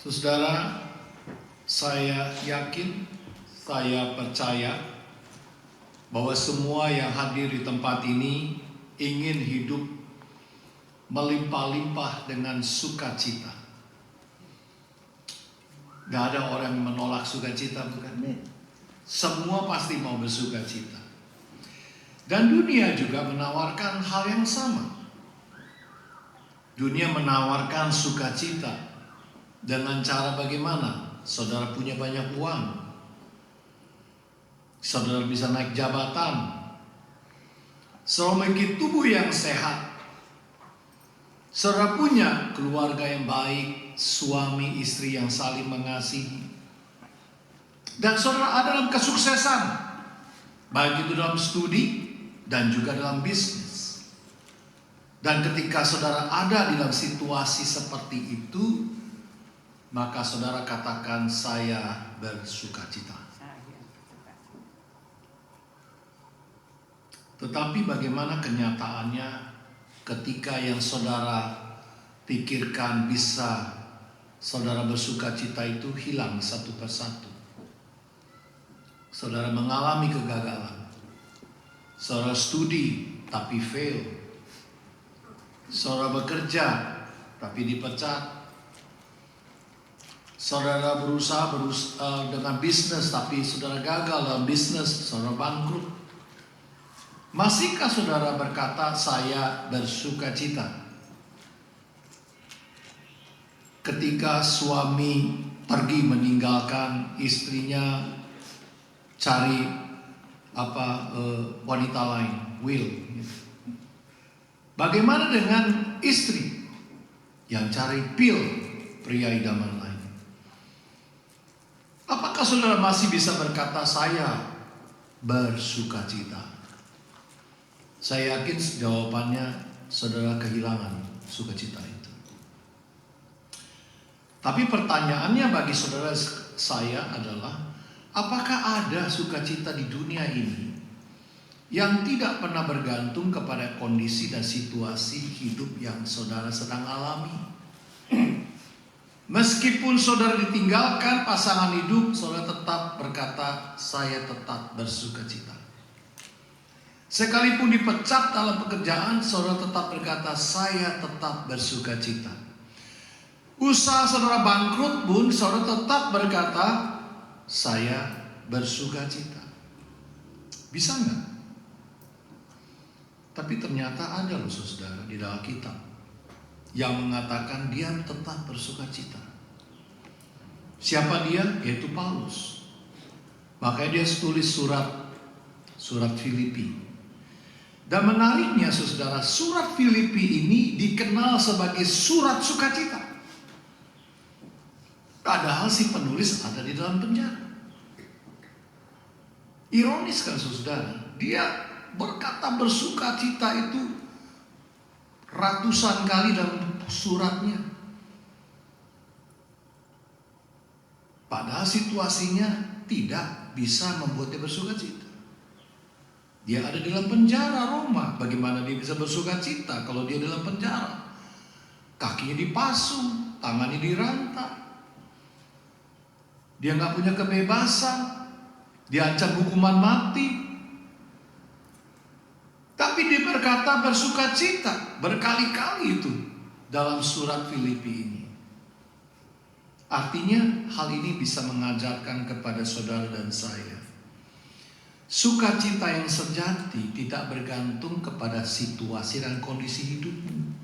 Saudara, saya yakin, saya percaya bahwa semua yang hadir di tempat ini ingin hidup melimpah-limpah dengan sukacita. Gak ada orang yang menolak sukacita, bukan? Semua pasti mau bersukacita. Dan dunia juga menawarkan hal yang sama. Dunia menawarkan sukacita. Dengan cara bagaimana? Saudara punya banyak uang, saudara bisa naik jabatan, saudara memiliki tubuh yang sehat, saudara punya keluarga yang baik, suami istri yang saling mengasihi, dan saudara ada dalam kesuksesan, baik itu dalam studi dan juga dalam bisnis. Dan ketika saudara ada di dalam situasi seperti itu, maka saudara katakan, saya bersukacita. Tetapi bagaimana kenyataannya ketika yang saudara pikirkan bisa saudara bersukacita itu hilang satu persatu? Saudara mengalami kegagalan. Saudara studi tapi fail. Saudara bekerja tapi dipecat. Saudara berusaha dengan bisnis, tapi saudara gagal dalam bisnis, saudara bangkrut. Masihkah saudara berkata, saya bersukacita? Ketika suami pergi meninggalkan istrinya, cari wanita lain, will. Bagaimana dengan istri yang cari pil, pria idaman lain? Apakah saudara masih bisa berkata saya bersukacita? Saya yakin jawabannya saudara kehilangan sukacita itu. Tapi pertanyaannya bagi saudara saya adalah, apakah ada sukacita di dunia ini yang tidak pernah bergantung kepada kondisi dan situasi hidup yang saudara sedang alami? Meskipun saudara ditinggalkan pasangan hidup, saudara tetap berkata, saya tetap bersukacita. Sekalipun dipecat dalam pekerjaan, saudara tetap berkata, saya tetap bersukacita. Usaha saudara bangkrut pun, saudara tetap berkata, saya bersukacita. Bisa nggak? Tapi ternyata ada loh saudara di dalam kitab yang mengatakan dia tetap bersukacita. Siapa dia? Yaitu Paulus. Makanya dia tulis surat Filipi. Dan menariknya saudara, surat Filipi ini dikenal sebagai surat sukacita. Padahal si penulis ada di dalam penjara. Ironis kan saudara, dia berkata bersukacita itu ratusan kali dalam suratnya. Padahal situasinya tidak bisa membuat dia bersukacita. Dia ada di dalam penjara Roma. Bagaimana dia bisa bersukacita kalau dia dalam penjara? Kakinya dipasung, tangannya dirantai. Dia nggak punya kebebasan. Diancam hukuman mati. Tapi dia berkata bersukacita berkali-kali itu dalam surat Filipi ini. Artinya hal ini bisa mengajarkan kepada saudara dan saya, sukacita yang sejati tidak bergantung kepada situasi dan kondisi hidupmu.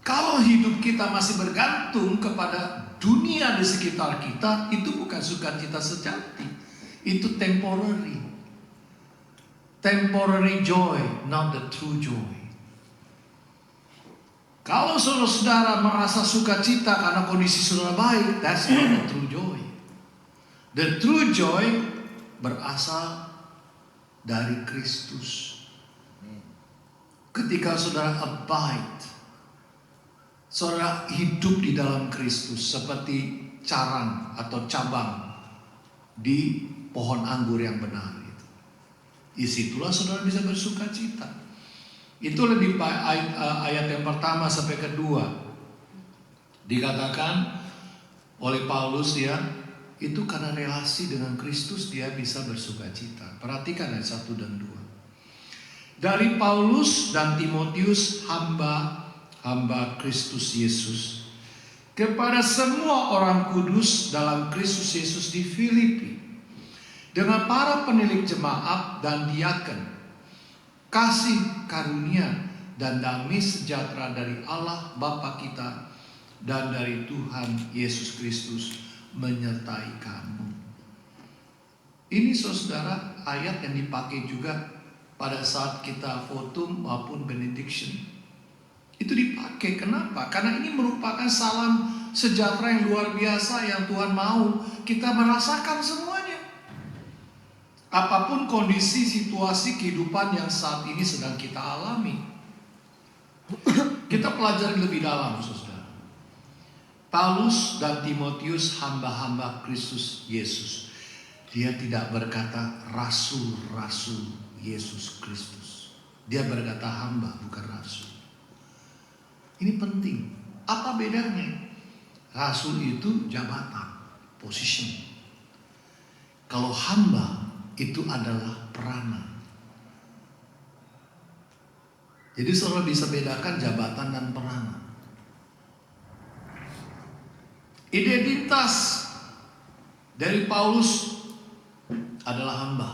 Kalau hidup kita masih bergantung kepada dunia di sekitar kita, itu bukan sukacita sejati, itu temporary. Temporary joy, not the true joy. Kalau saudara merasa sukacita karena kondisi saudara baik, that's not the true joy. The true joy berasal dari Kristus. Ketika saudara abide, saudara hidup di dalam Kristus seperti carang atau cabang di pohon anggur yang benar. Disitulah saudara bisa bersukacita. Itu lebih ayat yang pertama sampai kedua. Dikatakan oleh Paulus dia itu karena relasi dengan Kristus dia bisa bersukacita. Perhatikan ayat 1 dan 2. Dari Paulus dan Timotius, hamba Kristus Yesus, kepada semua orang kudus dalam Kristus Yesus di Filipi, dengan para penilik jemaat dan diaken, kasih karunia dan damai sejahtera dari Allah Bapa kita dan dari Tuhan Yesus Kristus menyertai kamu. Ini saudara ayat yang dipakai juga pada saat kita votum maupun benediction. Itu dipakai, kenapa? Karena ini merupakan salam sejahtera yang luar biasa yang Tuhan mau kita merasakan semuanya. Apapun kondisi, situasi kehidupan yang saat ini sedang kita alami. Kita pelajari lebih dalam, saudara. Paulus dan Timotius, hamba-hamba Kristus Yesus. Dia tidak berkata rasul-rasul Yesus Kristus. Dia berkata hamba, bukan rasul. Ini penting. Apa bedanya? Rasul itu jabatan, position. Kalau hamba itu adalah peranan. Jadi saudara bisa bedakan jabatan dan peranan. Identitas dari Paulus adalah hamba.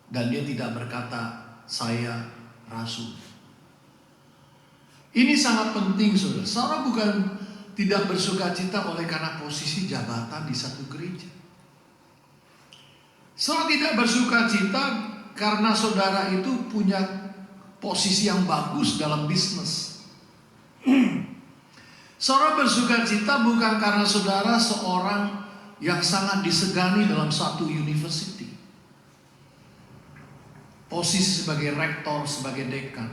Dan dia tidak berkata saya rasul. Ini sangat penting saudara. Saudara bukan tidak bersukacita oleh karena posisi jabatan di satu gereja. Saudara tidak bersukacita karena saudara itu punya posisi yang bagus dalam bisnis. Saudara bersukacita bukan karena saudara seorang yang sangat disegani dalam satu university. Posisi sebagai rektor, sebagai dekan.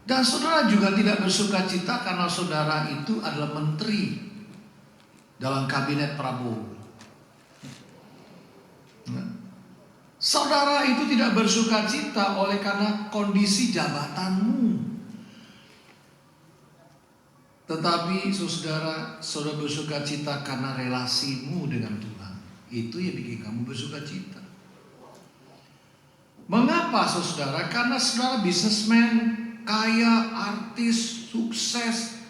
Dan saudara juga tidak bersukacita karena saudara itu adalah menteri dalam kabinet Prabowo. Saudara itu tidak bersukacita oleh karena kondisi jabatanmu. Tetapi saudara bersukacita karena relasimu dengan Tuhan. Itu yang bikin kamu bersukacita. Mengapa saudara? Karena saudara bisnismen, kaya, artis, sukses.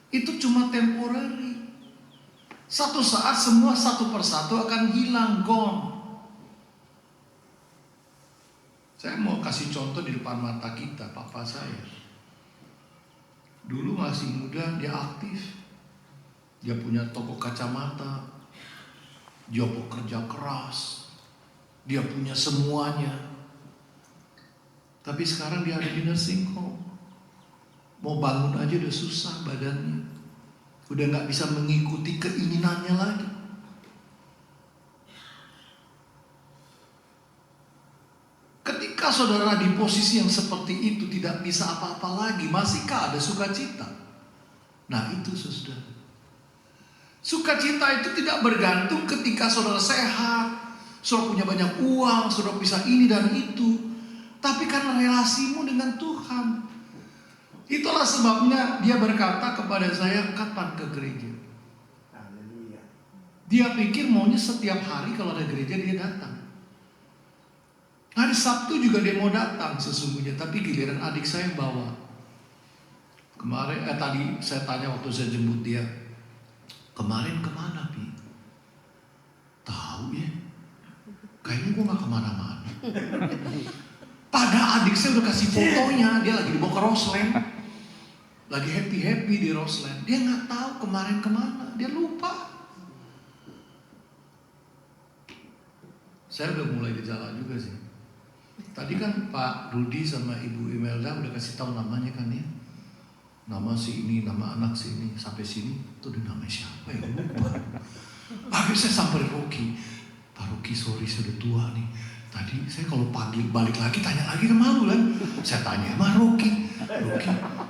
Itu cuma temporary. Satu saat semua satu persatu akan hilang, gone. Saya mau kasih contoh di depan mata kita, papa saya. Dulu masih muda, dia aktif. Dia punya toko kacamata. Dia bekerja keras. Dia punya semuanya. Tapi sekarang dia ada di nursing home. Mau bangun aja udah susah badannya. Udah gak bisa mengikuti keinginannya lagi. Ketika saudara di posisi yang seperti itu tidak bisa apa-apa lagi, masihkah ada sukacita? Nah itu saudara. Sukacita itu tidak bergantung ketika saudara sehat, saudara punya banyak uang, saudara bisa ini dan itu. Tapi karena relasimu dengan Tuhan. Itulah sebabnya dia berkata kepada saya, kapan ke gereja? Dia pikir maunya setiap hari kalau ada gereja dia datang. Hari Sabtu juga dia mau datang sesungguhnya. Tapi giliran adik saya bawa. Kemarin tadi saya tanya waktu saya jemput dia, kemarin kemana Pi? Tahu ya, kayaknya gue gak kemana-mana. Pada adik saya udah kasih fotonya, dia lagi dibawa ke Roseland, lagi happy di Roseland. Dia nggak tahu kemarin kemana, dia lupa. Saya udah mulai gejala juga sih. Tadi kan Pak Rudi sama Ibu Imelda udah kasih tahu namanya kan ya. Nama si ini, nama anak si ini, sampai sini tuh dia namanya siapa ya, lupa. Akhirnya saya sampai Rocky. Pak Rocky, sorry saya udah tua nih. Tadi saya kalau pagi balik lagi tanya lagi ke malu kan. Saya tanya sama Rocky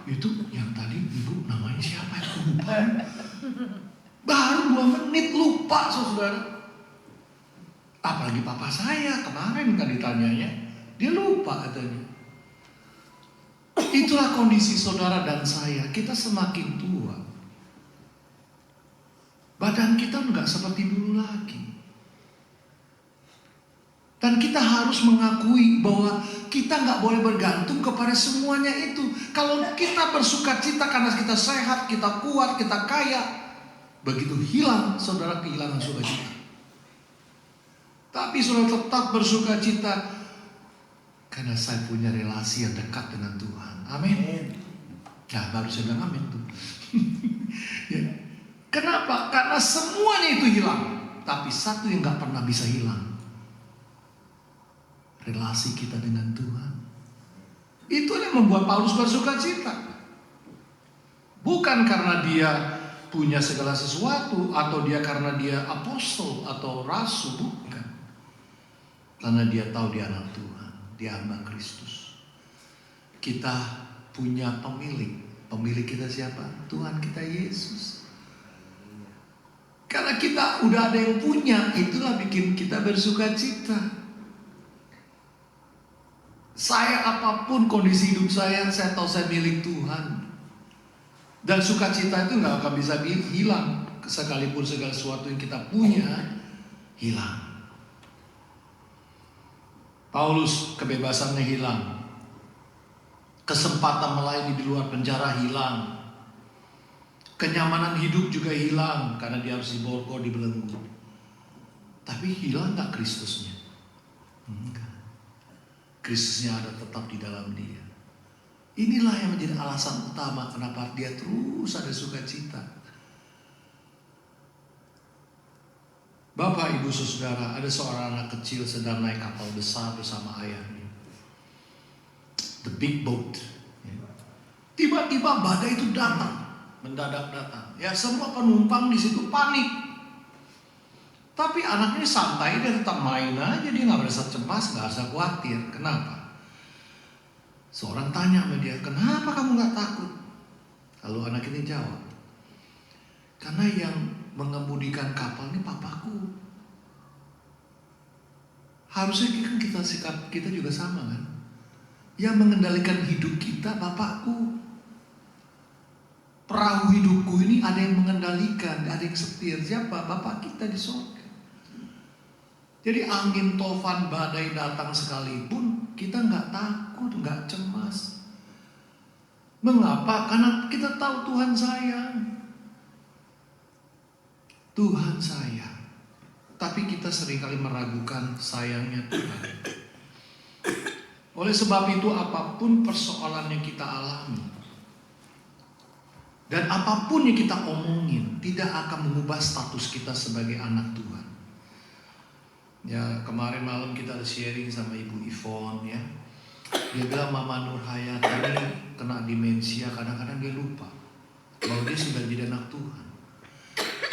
itu yang tadi ibu namanya siapa ya, lupa. Baru 2 menit lupa saudara. Apalagi papa saya kemarin kan ditanyanya, dia lupa katanya. Itulah kondisi saudara dan saya. Kita semakin tua, Badan kita nggak seperti dulu lagi. Dan kita harus mengakui bahwa kita nggak boleh bergantung kepada semuanya itu. Kalau kita bersuka cita karena kita sehat, kita kuat, kita kaya, begitu hilang, saudara kehilangan sukacita. Tapi saudara tetap bersuka cita karena saya punya relasi yang dekat dengan Tuhan. Amin. Nah, baru saya bilang amin tuh. Ya. Kenapa? Karena semuanya itu hilang. Tapi satu yang nggak pernah bisa hilang, relasi kita dengan Tuhan. Itu yang membuat Paulus bersuka cita. Bukan karena dia punya segala sesuatu, atau dia karena dia apostol atau rasul, bukan. Karena dia tahu dia anak Tuhan, dia hamba Kristus. Kita punya pemilik. Pemilik kita siapa? Tuhan kita Yesus. Karena kita udah ada yang punya, itulah bikin kita bersuka cita. Saya apapun kondisi hidup saya tahu saya milik Tuhan. Dan sukacita itu nggak akan bisa hilang sekalipun segala sesuatu yang kita punya hilang. Paulus kebebasannya hilang, kesempatan melayani di luar penjara hilang, kenyamanan hidup juga hilang karena dia harus diborgol, dibelenggu. Tapi hilang nggak Kristusnya? Enggak. Kristusnya ada tetap di dalam dia. Inilah yang menjadi alasan utama kenapa dia terus ada sukacita. Bapak, Ibu, Saudara, ada seorang anak kecil sedang naik kapal besar bersama ayahnya. The big boat. Tiba-tiba badai itu datang, mendadak datang. Ya, semua penumpang di situ panik. Tapi anaknya santai, dia tetap main aja, dia nggak merasa cemas, nggak usah khawatir. Kenapa? Seorang tanya sama dia, kenapa kamu nggak takut? Lalu anak ini jawab, karena yang mengemudikan kapal ini papaku. Harusnya kan kita sikap kita juga sama kan? Yang mengendalikan hidup kita bapakku. Perahu hidupku ini ada yang mengendalikan, ada yang setir. Siapa? Bapak kita di surga. Jadi angin, tofan, badai datang sekalipun kita nggak takut, nggak cemas. Mengapa? Karena kita tahu Tuhan sayang. Tuhan sayang. Tapi kita seringkali meragukan sayangnya Tuhan. Oleh sebab itu apapun persoalan yang kita alami, dan apapun yang kita omongin, tidak akan mengubah status kita sebagai anak Tuhan. Ya, kemarin malam kita ada sharing sama Ibu Ivon ya. Dia bilang Mama Nurhayat ini kena demensia, kadang-kadang dia lupa bahwa dia sudah jadi anak Tuhan.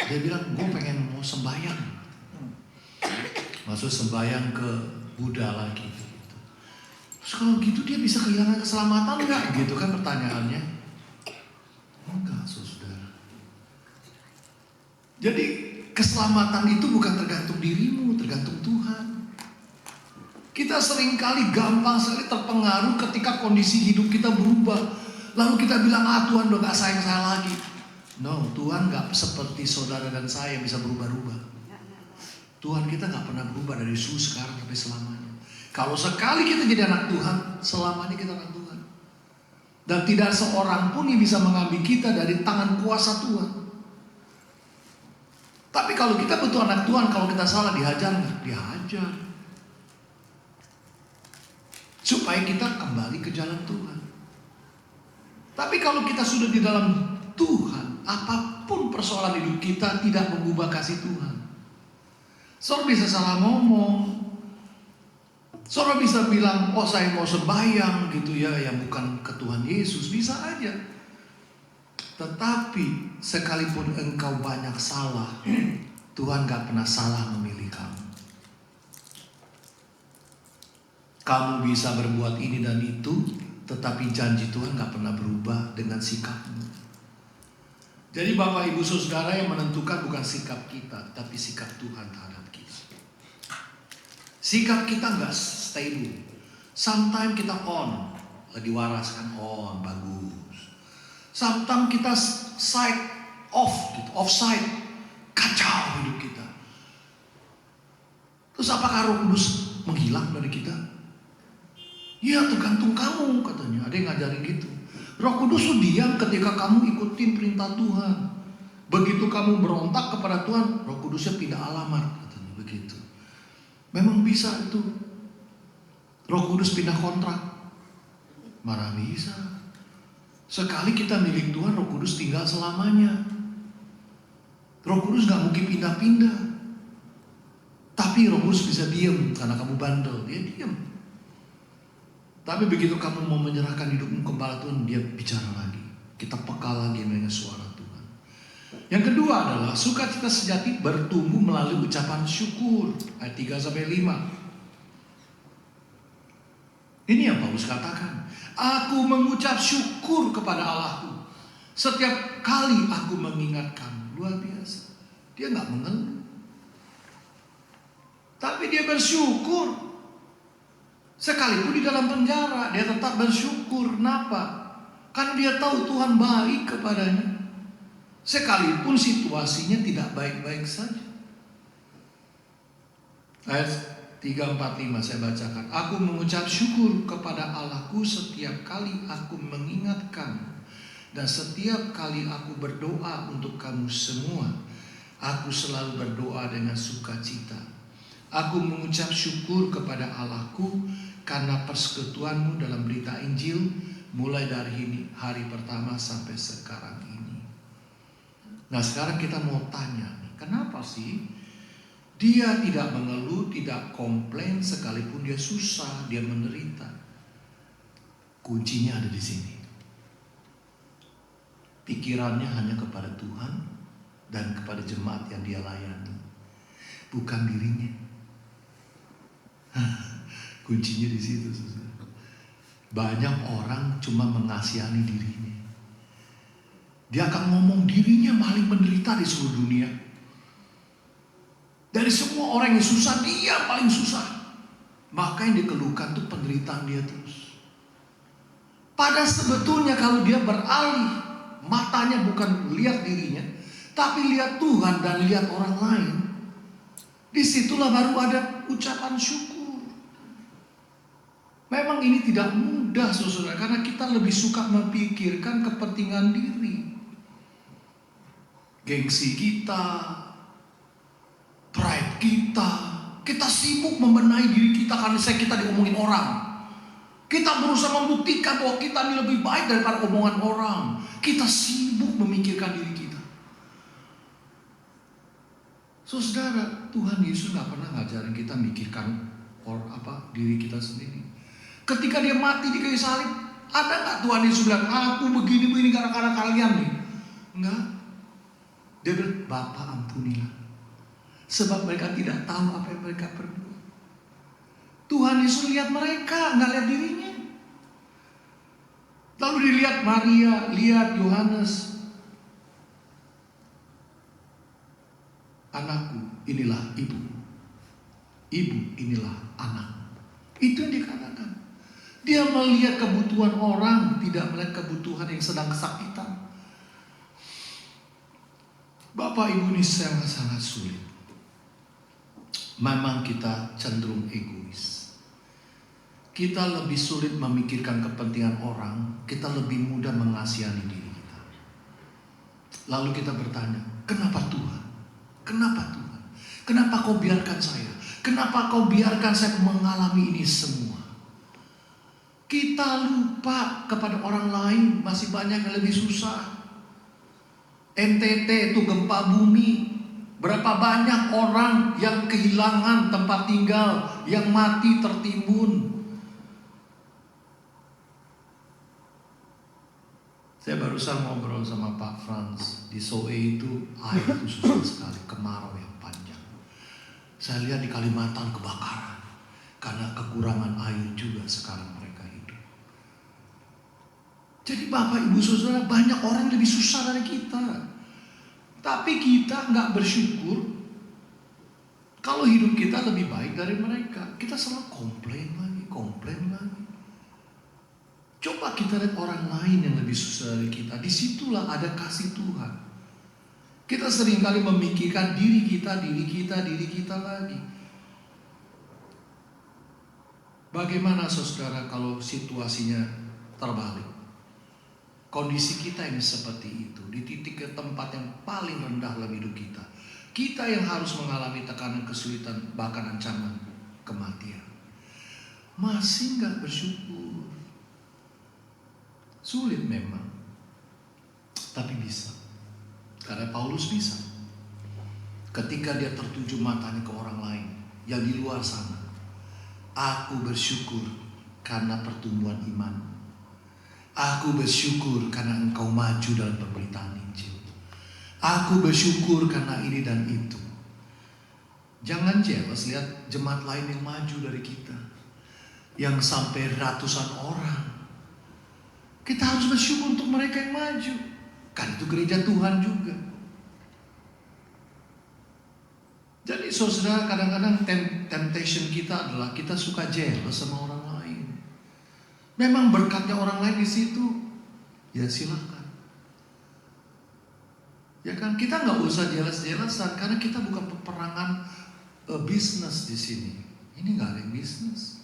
Dia bilang, gue pengen mau sembahyang. Maksud sembahyang ke Buddha lagi gitu. Terus kalau gitu dia bisa kehilangan keselamatan enggak? Gitu kan pertanyaannya. Enggak, saudara. Jadi keselamatan itu bukan tergantung dirimu, tergantung Tuhan. Kita seringkali gampang sekali terpengaruh ketika kondisi hidup kita berubah. Lalu kita bilang, Tuhan udah gak sayang saya lagi. No, Tuhan gak seperti saudara dan saya yang bisa berubah-ubah. Tuhan kita gak pernah berubah dari dulu, sekarang sampai selamanya. Kalau sekali kita jadi anak Tuhan, selamanya kita anak Tuhan. Dan tidak seorang pun yang bisa mengambil kita dari tangan kuasa Tuhan. Tapi kalau kita betul anak Tuhan, kalau kita salah dihajar nggak? Dihajar. Supaya kita kembali ke jalan Tuhan. Tapi kalau kita sudah di dalam Tuhan, apapun persoalan hidup kita tidak mengubah kasih Tuhan. Saudara bisa salah ngomong. Saudara bisa bilang, oh saya mau sembahyang gitu ya, yang bukan ke Tuhan Yesus. Bisa aja. Tetapi sekalipun engkau banyak salah, Tuhan gak pernah salah memilih kamu. Kamu bisa berbuat ini dan itu, tetapi janji Tuhan gak pernah berubah dengan sikapmu. Jadi Bapak Ibu Saudara, yang menentukan bukan sikap kita, tapi sikap Tuhan terhadap kita. Sikap kita gak stable. Sometimes kita on, lagi waras kan, on, bagus. Sometimes kita side off gitu, offside. kacau hidup kita. Terus apakah Roh Kudus menghilang dari kita? Ya tergantung kamu katanya. Ada yang ngajarin gitu. Roh Kudus tuh diam ketika kamu ikutin perintah Tuhan. Begitu kamu berontak kepada Tuhan, Roh Kudusnya pindah alamat katanya begitu. Memang bisa itu. Roh Kudus pindah kontrak. Mana bisa. Sekali kita milik Tuhan, Roh Kudus tinggal selamanya. Roh Kudus gak mungkin pindah-pindah. Tapi Roh Kudus bisa diam karena kamu bandel, dia diam. Tapi begitu kamu mau menyerahkan hidupmu kepada Tuhan, dia bicara lagi. Kita peka lagi dengan suara Tuhan. Yang kedua adalah sukacita sejati bertumbuh melalui ucapan syukur. Ayat 3-5. Ini yang Paulus katakan. Aku mengucap syukur kepada Allahku setiap kali aku mengingat kamu. Luar biasa. Dia gak mengeluh. Tapi dia bersyukur. Sekalipun di dalam penjara, dia tetap bersyukur. Kenapa? Karena dia tahu Tuhan baik kepadanya. Sekalipun situasinya tidak baik-baik saja. Ayat 3-4-5 saya bacakan. Aku mengucap syukur kepada Allahku setiap kali aku mengingatkan. Dan setiap kali aku berdoa untuk kamu semua. Aku selalu berdoa dengan sukacita. Aku mengucap syukur kepada Allahku karena persekutuanmu dalam berita Injil mulai dari hari pertama sampai sekarang ini. Nah sekarang kita mau tanya, kenapa sih dia tidak mengeluh, tidak komplain sekalipun dia susah, dia menderita? Kuncinya ada di sini. Pikirannya hanya kepada Tuhan dan kepada jemaat yang dia layani, bukan dirinya. Kuncinya di situ, saudara. Banyak orang cuma mengasihani dirinya. Dia akan ngomong dirinya paling menderita di seluruh dunia. Dari semua orang yang susah, dia paling susah. Maka yang dikeluhkan itu penderitaan dia terus. Padahal sebetulnya kalau dia beralih, matanya bukan lihat dirinya, tapi lihat Tuhan dan lihat orang lain. Disitulah baru ada ucapan syukur. Memang ini tidak mudah saudara, karena kita lebih suka memikirkan kepentingan diri. Gengsi kita, pride kita. Kita sibuk membenahi diri kita karena kita diomongin orang. Kita berusaha membuktikan bahwa kita ini lebih baik daripada omongan orang. Kita sibuk memikirkan diri kita. Saudara, Tuhan Yesus gak pernah ngajarin kita mikirkan diri kita sendiri. Ketika dia mati di kayu salib, ada gak Tuhan Yesus bilang, aku begini-begini gara-gara kalian nih? Enggak. Dia bilang, Bapa ampunilah, sebab mereka tidak tahu apa yang mereka perbuat. Tuhan Yesus lihat mereka, gak lihat dirinya. Lalu dilihat Maria, lihat Yohanes. Anakku, inilah ibu. Ibu, inilah anak. Itu yang dikatakan. Dia melihat kebutuhan orang, tidak melihat kebutuhan yang sedang kesakitan. Bapak Ibu ini sangat sulit. Memang kita cenderung egois. Kita lebih sulit memikirkan kepentingan orang. Kita lebih mudah mengasihani diri kita. Lalu kita bertanya, kenapa Tuhan? Kenapa Tuhan? Kenapa kau biarkan saya? Kenapa kau biarkan saya mengalami ini semua? Kita lupa kepada orang lain, masih banyak yang lebih susah. NTT itu gempa bumi. Berapa banyak orang yang kehilangan tempat tinggal, yang mati tertimbun. Saya barusan ngobrol sama Pak Frans. Di Soe itu air itu susah sekali, kemarau yang panjang. Saya lihat di Kalimantan kebakaran karena kekurangan air juga sekarang mereka hidup. Jadi Bapak Ibu Saudara, banyak orang lebih susah dari kita. Tapi kita nggak bersyukur kalau hidup kita lebih baik dari mereka. Kita selalu komplain lagi. Coba kita lihat orang lain yang lebih susah dari kita. Disitulah ada kasih Tuhan. Kita seringkali memikirkan diri kita lagi. Bagaimana saudara kalau situasinya terbalik? Kondisi kita ini seperti itu, di titik ke tempat yang paling rendah dalam hidup kita. Kita yang harus mengalami tekanan, kesulitan, bahkan ancaman kematian. Masih nggak bersyukur. Sulit memang, tapi bisa. Karena Paulus bisa. Ketika dia tertuju matanya ke orang lain yang di luar sana. Aku bersyukur karena pertumbuhan iman. Aku bersyukur karena engkau maju dalam pemberitaan Injil. Aku bersyukur karena ini dan itu. Jangan jealous lihat jemaat lain yang maju dari kita, yang sampai ratusan orang. Kita harus bersyukur untuk mereka yang maju. Kan itu gereja Tuhan juga. Jadi saudara, kadang-kadang temptation kita adalah kita suka jealous sama orang lain. Memang berkatnya orang lain di situ, ya silakan. Ya kan, kita nggak usah jealous-jealousan karena kita bukan peperangan bisnis di sini. Ini nggak ada yang bisnis.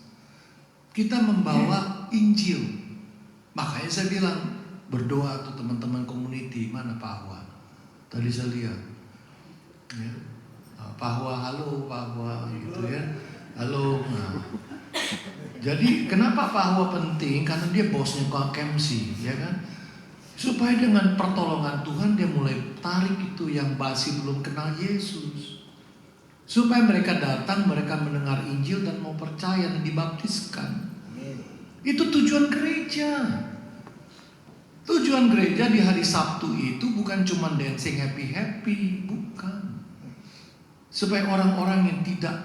Kita membawa Injil. Makanya saya bilang berdoa tuh teman-teman community. Mana Pak Ahwa? Tadi saya lihat. Ya. Pak Ahwa, halo Pak Ahwa, gitu ya. Halo. Nah. Jadi kenapa Pak Ahwa penting? Karena dia bosnya KMC, ya kan? Supaya dengan pertolongan Tuhan dia mulai tarik itu yang masih belum kenal Yesus. Supaya mereka datang, mereka mendengar Injil dan mau percaya dan dibaptiskan. Itu tujuan gereja. Tujuan gereja di hari Sabtu itu bukan cuma dancing happy-happy, bukan. Supaya orang-orang yang tidak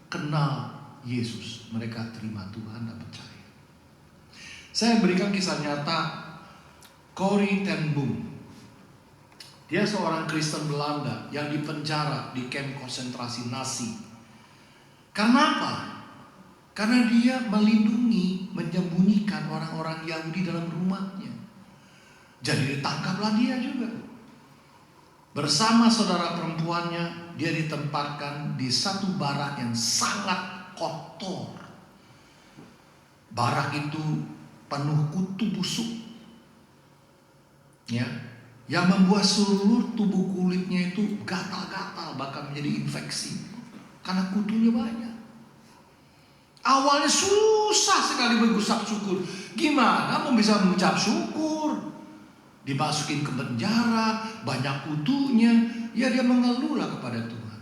kenal Yesus, mereka terima Tuhan dan percaya. Saya berikan kisah nyata Corrie ten Boom. Dia seorang Kristen Belanda yang dipenjara di kamp konsentrasi Nazi. Karena apa? Karena dia melindungi, menyembunyikan orang-orang Yahudi dalam rumahnya. Jadi ditangkaplah dia juga. Bersama saudara perempuannya, dia ditempatkan di satu barak yang sangat kotor. Barak itu penuh kutu busuk. Ya, yang membuat seluruh tubuh kulitnya itu gatal-gatal, bahkan menjadi infeksi karena kutunya banyak. Awalnya susah sekali mengucap syukur. Gimana mau bisa mengucap syukur? Dimasukin ke penjara, banyak kutunya. Ya dia mengeluhlah kepada Tuhan.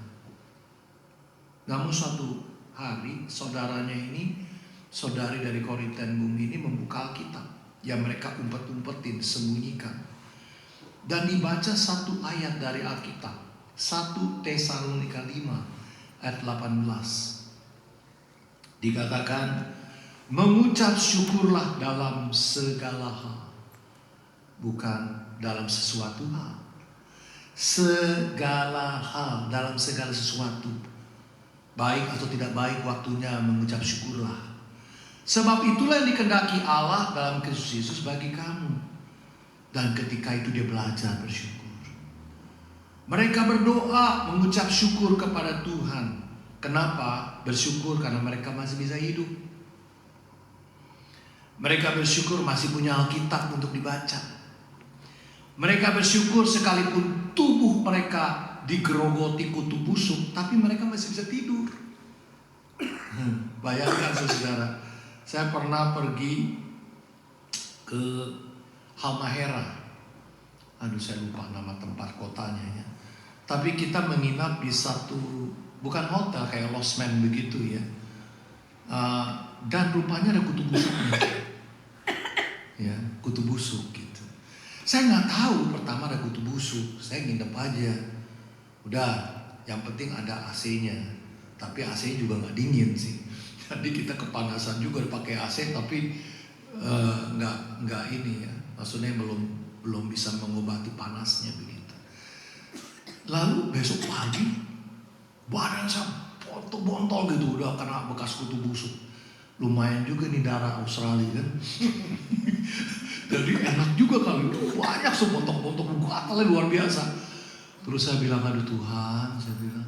Namun suatu hari saudaranya ini, saudari dari Corrie ten Boom ini membuka Alkitab yang mereka umpet-umpetin, sembunyikan. Dan dibaca satu ayat dari Alkitab, 1 Tesalonika 5 ayat 18. Dikatakan, mengucap syukurlah dalam segala hal, bukan dalam sesuatu hal. Segala hal, dalam segala sesuatu, baik atau tidak baik, waktunya mengucap syukurlah. Sebab itulah yang dikehendaki Allah dalam Kristus Yesus bagi kamu. Dan ketika itu dia belajar bersyukur. Mereka berdoa mengucap syukur kepada Tuhan. Kenapa? Bersyukur karena mereka masih bisa hidup. Mereka bersyukur masih punya Alkitab untuk dibaca. Mereka bersyukur sekalipun tubuh mereka digerogoti kutu busuk, tapi mereka masih bisa tidur. Bayangkan saudara, saya pernah pergi ke Halmahera. Aduh, saya lupa nama tempat kotanya ya. Tapi kita menginap di satu, bukan hotel kayak losmen begitu ya. Dan rupanya ada kutu busuknya. Ya, kutu busuk gitu. Saya nggak tahu pertama ada kutu busuk. Saya nginep aja. Udah, yang penting ada AC-nya. Tapi AC juga nggak dingin sih. Jadi kita kepanasan juga pakai AC, tapi nggak ini ya. Maksudnya belum bisa mengobati panasnya begitu. Lalu besok pagi badan saya bontol gitu, udah kena bekas kutu busuk. Lumayan juga nih darah Australia kan. Jadi enak juga kali, banyak sebontok-bontok gatalnya luar biasa. Terus saya bilang, aduh Tuhan, saya bilang,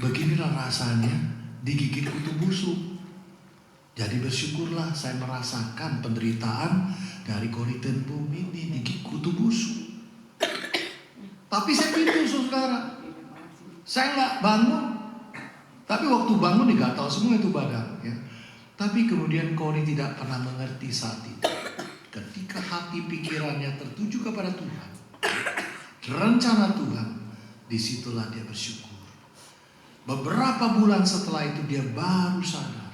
beginilah rasanya digigit kutu busuk. Jadi bersyukurlah saya merasakan penderitaan dari Korinthen bumi ini digigit kutu busuk. Tapi saya tidur saudara. Saya nggak bangun. Tapi waktu bangun digatal semua itu badan. Ya. Tapi kemudian Kori tidak pernah mengerti saat itu. Ketika hati pikirannya tertuju kepada Tuhan, rencana Tuhan, disitulah dia bersyukur. Beberapa bulan setelah itu dia baru sadar.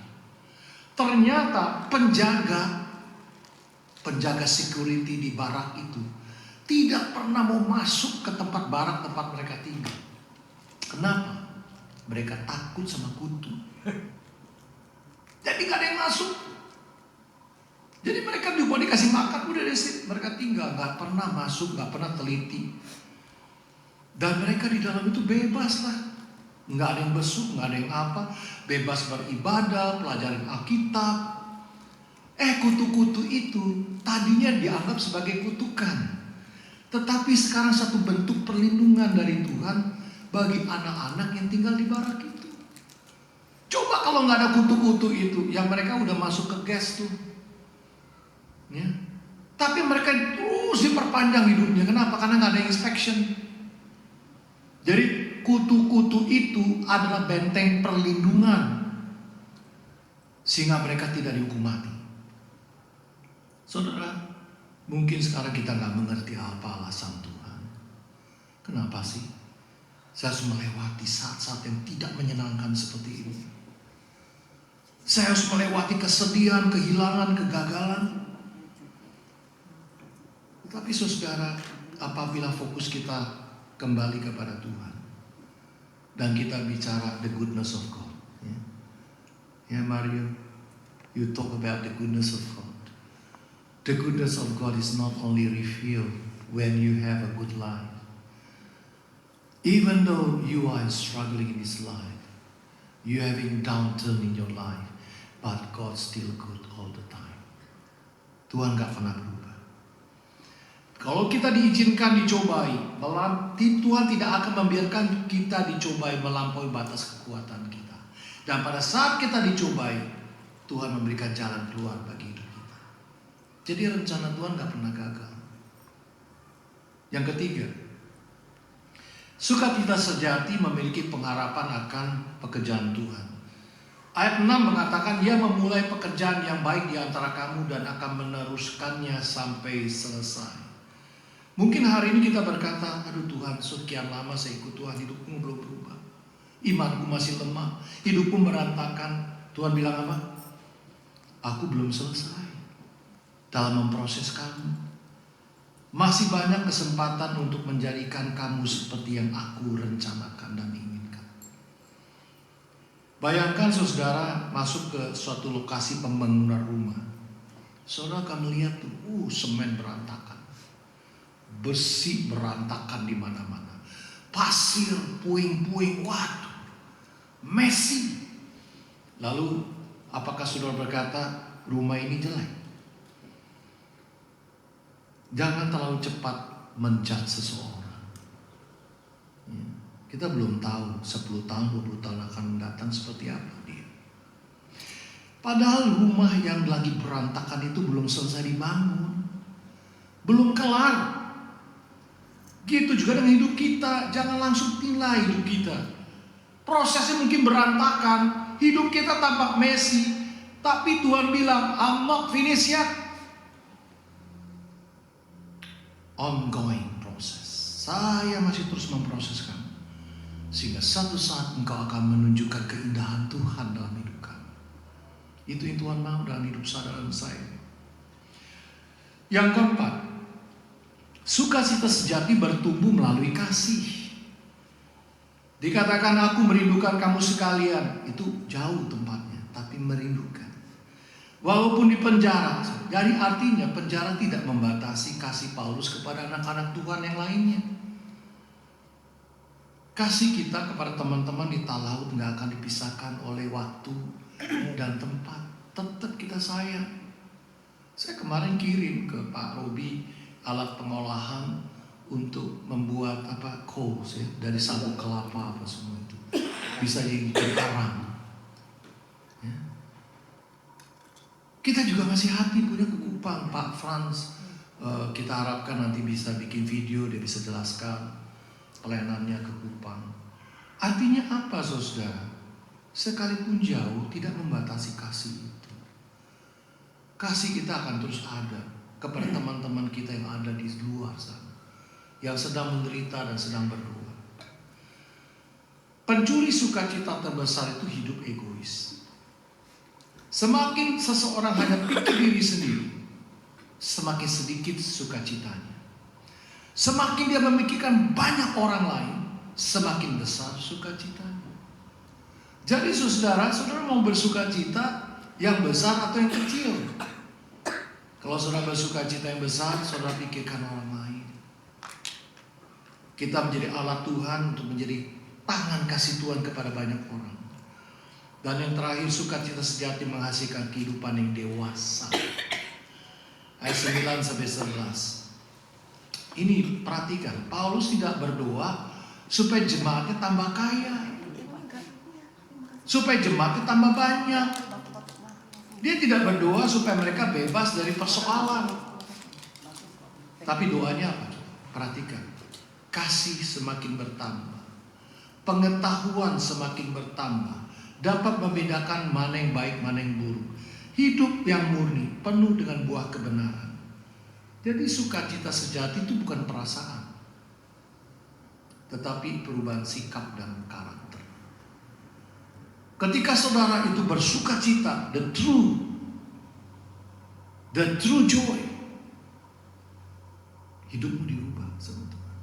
Ternyata penjaga security di barak itu tidak pernah mau masuk ke tempat barak tempat mereka tinggal. Kenapa? Mereka takut sama kutu. Jadi gak ada yang masuk. Jadi mereka dibuat dikasih makan, udah deh mereka tinggal, gak pernah masuk, gak pernah teliti. Dan mereka di dalam itu bebas lah. Gak ada yang besuk, gak ada yang apa. Bebas beribadah, pelajaran Alkitab. Kutu-kutu itu tadinya dianggap sebagai kutukan. Tetapi sekarang satu bentuk perlindungan dari Tuhan bagi anak-anak yang tinggal di barak itu. Coba kalau nggak ada kutu-kutu itu, yang mereka udah masuk ke gas tuh. Ya. Tapi mereka terus diperpanjang hidupnya. Kenapa? Karena nggak ada inspection. Jadi kutu-kutu itu adalah benteng perlindungan sehingga mereka tidak dihukum mati. Saudara, mungkin sekarang kita nggak mengerti apa alasan Tuhan. Kenapa sih saya harus melewati saat-saat yang tidak menyenangkan seperti ini? Saya harus melewati kesedihan, kehilangan, kegagalan. Tetapi saudara, apabila fokus kita kembali kepada Tuhan dan kita bicara the goodness of God, ya Mario, you talk about the goodness of God. The goodness of God is not only revealed when you have a good life. Even though you are struggling in this life, you having downturn in your life, but God's still good all the time. Tuhan gak pernah berubah. Kalau kita diizinkan dicobai, Tuhan tidak akan membiarkan kita dicobai melampaui batas kekuatan kita. Dan pada saat kita dicobai, Tuhan memberikan jalan keluar bagi hidup kita. Jadi rencana Tuhan gak pernah gagal. Yang ketiga, sukacita sejati memiliki pengharapan akan pekerjaan Tuhan. Ayat 6 mengatakan, Ia memulai pekerjaan yang baik di antara kamu dan akan meneruskannya sampai selesai. Mungkin hari ini kita berkata, aduh Tuhan, sekian lama saya ikut Tuhan, hidupku belum berubah. Imanku masih lemah, hidupku berantakan. Tuhan bilang apa? Aku belum selesai dalam memproses kamu. Masih banyak kesempatan untuk menjadikan kamu seperti yang aku rencanakan dan inginkan. Bayangkan saudara masuk ke suatu lokasi pembangunan rumah. Saudara akan melihat tuh, semen berantakan, besi berantakan di mana-mana, pasir, puing-puing, waduh, messy. Lalu apakah saudara berkata rumah ini jelek? Jangan terlalu cepat menjudge seseorang. Kita belum tahu 10 tahun, 20 tahun akan mendatang seperti apa dia. Padahal rumah yang lagi berantakan itu belum selesai dibangun, belum kelar. Gitu juga dengan hidup kita. Jangan langsung nilai hidup kita. Prosesnya mungkin berantakan, hidup kita tampak messy, tapi Tuhan bilang, I'm not finished yet. Ongoing proses. Saya masih terus memproses kamu, sehingga satu saat engkau akan menunjukkan keindahan Tuhan dalam hidup kamu. Itu yang Tuhan mau dalam hidup saudara dan saya. Yang keempat, sukacita sejati bertumbuh melalui kasih. Dikatakan aku merindukan kamu sekalian, itu jauh tempatnya, tapi merindukan. Walaupun di penjara, jadi artinya penjara tidak membatasi kasih Paulus kepada anak-anak Tuhan yang lainnya. Kasih kita kepada teman-teman di Talaut gak akan dipisahkan oleh waktu dan tempat. Tetap kita sayang. Saya kemarin kirim ke Pak Robi alat pengolahan untuk membuat coals ya, dari sabuk kelapa apa semua itu bisa jadi arang. Ya. Kita juga masih hati punya ke Kupang. Pak Franz, kita harapkan nanti bisa bikin video, dia bisa jelaskan pelayanannya ke Kupang. Artinya apa, saudara? Sekalipun jauh tidak membatasi kasih itu. Kasih kita akan terus ada kepada teman-teman kita yang ada di luar sana, yang sedang menderita dan sedang berdoa. Pencuri sukacita terbesar itu hidup egois. Semakin seseorang hanya pikir diri sendiri, semakin sedikit sukacitanya. Semakin dia memikirkan banyak orang lain, semakin besar sukacitanya. Jadi saudara mau bersukacita yang besar atau yang kecil? Kalau saudara bersukacita yang besar, saudara pikirkan orang lain. Kita menjadi alat Tuhan untuk menjadi tangan kasih Tuhan kepada banyak orang. Dan yang terakhir, sukacita sejati menghasilkan kehidupan yang dewasa. Ayat 9-11. Ini perhatikan, Paulus tidak berdoa supaya jemaatnya tambah kaya, supaya jemaatnya tambah banyak. Dia tidak berdoa supaya mereka bebas dari persoalan. Tapi doanya apa? Perhatikan, kasih semakin bertambah, pengetahuan semakin bertambah, dapat membedakan mana yang baik, mana yang buruk. Hidup yang murni, penuh dengan buah kebenaran. Jadi sukacita sejati itu bukan perasaan, tetapi perubahan sikap dan karakter. Ketika saudara itu bersukacita, the true joy, hidupmu dirubah sama Tuhan.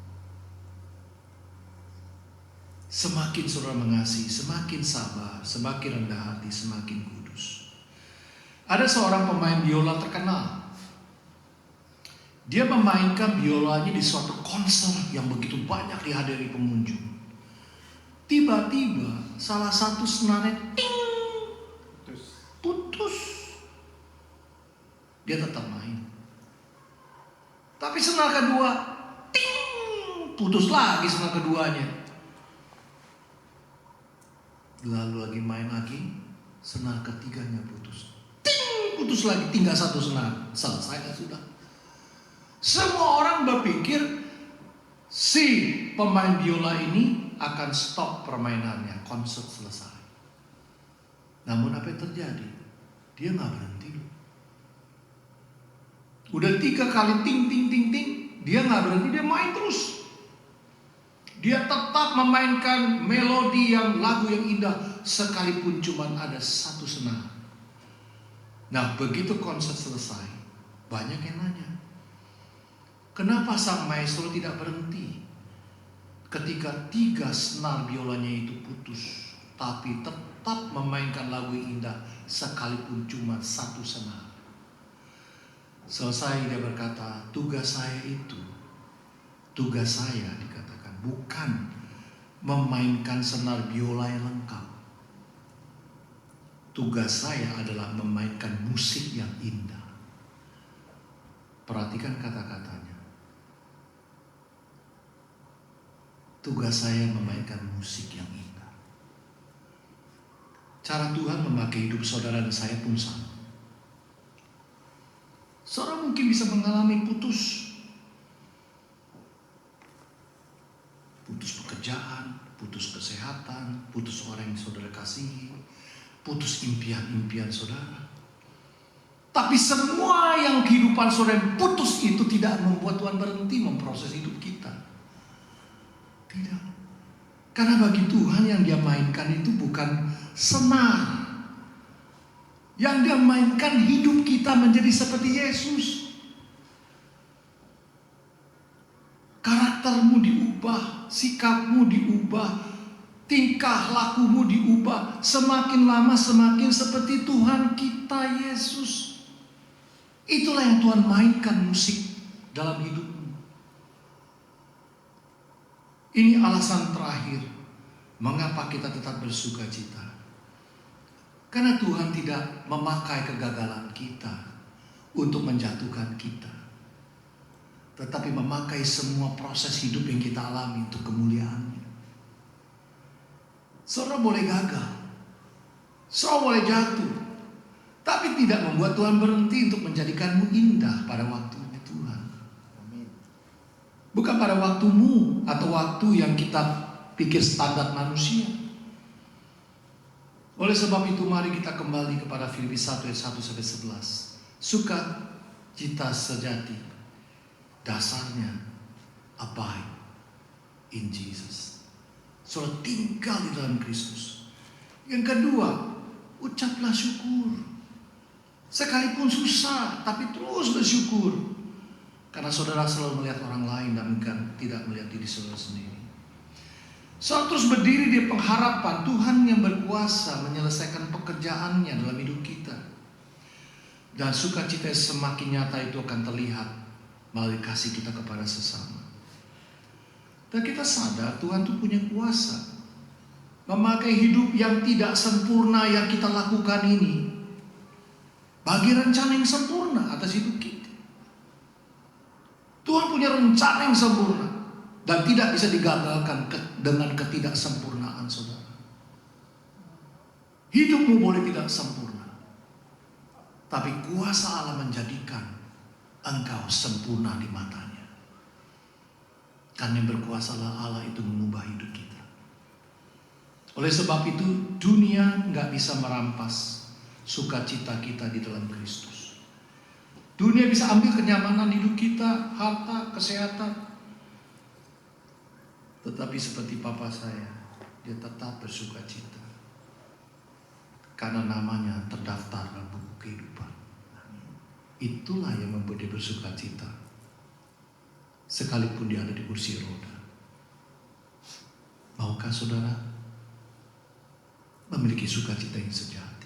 Semakin saudara mengasihi, semakin sabar, semakin rendah hati, semakin kudus. Ada seorang pemain biola terkenal. Dia memainkan biolanya di suatu konser yang begitu banyak dihadiri pengunjung. Tiba-tiba salah satu senarnya putus. Dia tetap main. Tapi senar kedua putus lagi senar keduanya. Lalu lagi main lagi, senar ketiganya putus. Putus lagi, tinggal satu senar. Selesai kan sudah. Semua orang berpikir si pemain biola ini akan stop permainannya, konser selesai. Namun apa yang terjadi? Dia nggak berhenti. Udah 3 kali ting, dia nggak berhenti, dia main terus. Dia tetap memainkan melodi yang lagu yang indah, sekalipun cuma ada satu senar. Nah, begitu konser selesai, banyak yang nanya, kenapa sang maestro tidak berhenti ketika 3 senar biolanya itu putus, tapi tetap memainkan lagu yang indah sekalipun cuma satu senar. Selesai dia berkata, tugas saya dikatakan bukan memainkan senar biola yang lengkap. Tugas saya adalah memainkan musik yang indah. Perhatikan kata-katanya. Tugas saya memainkan musik yang indah. Cara Tuhan memakai hidup saudara dan saya pun sama. Saudara mungkin bisa mengalami putus pekerjaan, putus kesehatan, putus orang yang saudara kasihi, putus impian-impian saudara. Tapi semua yang kehidupan saudara yang putus itu tidak membuat Tuhan berhenti memproses hidup kita. Tidak. Karena bagi Tuhan yang dia mainkan itu bukan senar. Yang dia mainkan hidup kita menjadi seperti Yesus. Karaktermu diubah, sikapmu diubah, tingkah lakumu diubah. Semakin lama semakin seperti Tuhan kita Yesus. Itulah yang Tuhan mainkan musik dalam hidupmu. Ini alasan terakhir mengapa kita tetap bersuka cita. Karena Tuhan tidak memakai kegagalan kita untuk menjatuhkan kita. tetapi memakai semua proses hidup yang kita alami untuk kemuliaannya. Saudara boleh gagal, saudara boleh jatuh, tapi tidak membuat Tuhan berhenti untuk menjadikanmu indah pada waktunya Tuhan. Bukan pada waktumu atau waktu yang kita pikir standar manusia. Oleh sebab itu mari kita kembali kepada Filipi 1 ayat 1-11. Sukacita sejati dasarnya abide in Jesus. Saudara tinggal di dalam Kristus. Yang kedua, ucaplah syukur. Sekalipun susah, tapi terus bersyukur. Karena saudara selalu melihat orang lain dan tidak melihat diri saudara sendiri. Saudara terus berdiri di pengharapan Tuhan yang berkuasa menyelesaikan pekerjaannya dalam hidup kita. Dan sukacita semakin nyata itu akan terlihat melalui kasih kita kepada sesama. Dan kita sadar Tuhan itu punya kuasa memakai hidup yang tidak sempurna yang kita lakukan ini bagi rencana yang sempurna atas hidup kita. Tuhan punya rencana yang sempurna dan tidak bisa digagalkan dengan ketidaksempurnaan saudara. Hidupmu boleh tidak sempurna, tapi kuasa Allah menjadikan engkau sempurna di matanya. Karena yang berkuasalah Allah itu mengubah hidup kita. Oleh sebab itu dunia gak bisa merampas sukacita kita di dalam Kristus. Dunia bisa ambil kenyamanan hidup kita, harta, kesehatan. Tetapi seperti papa saya, dia tetap bersukacita. Karena namanya terdaftar dalam buku kehidupan. Itulah yang membuat dia bersukacita. Sekalipun dia ada di kursi roda. Maukah saudara memiliki sukacita yang sejati?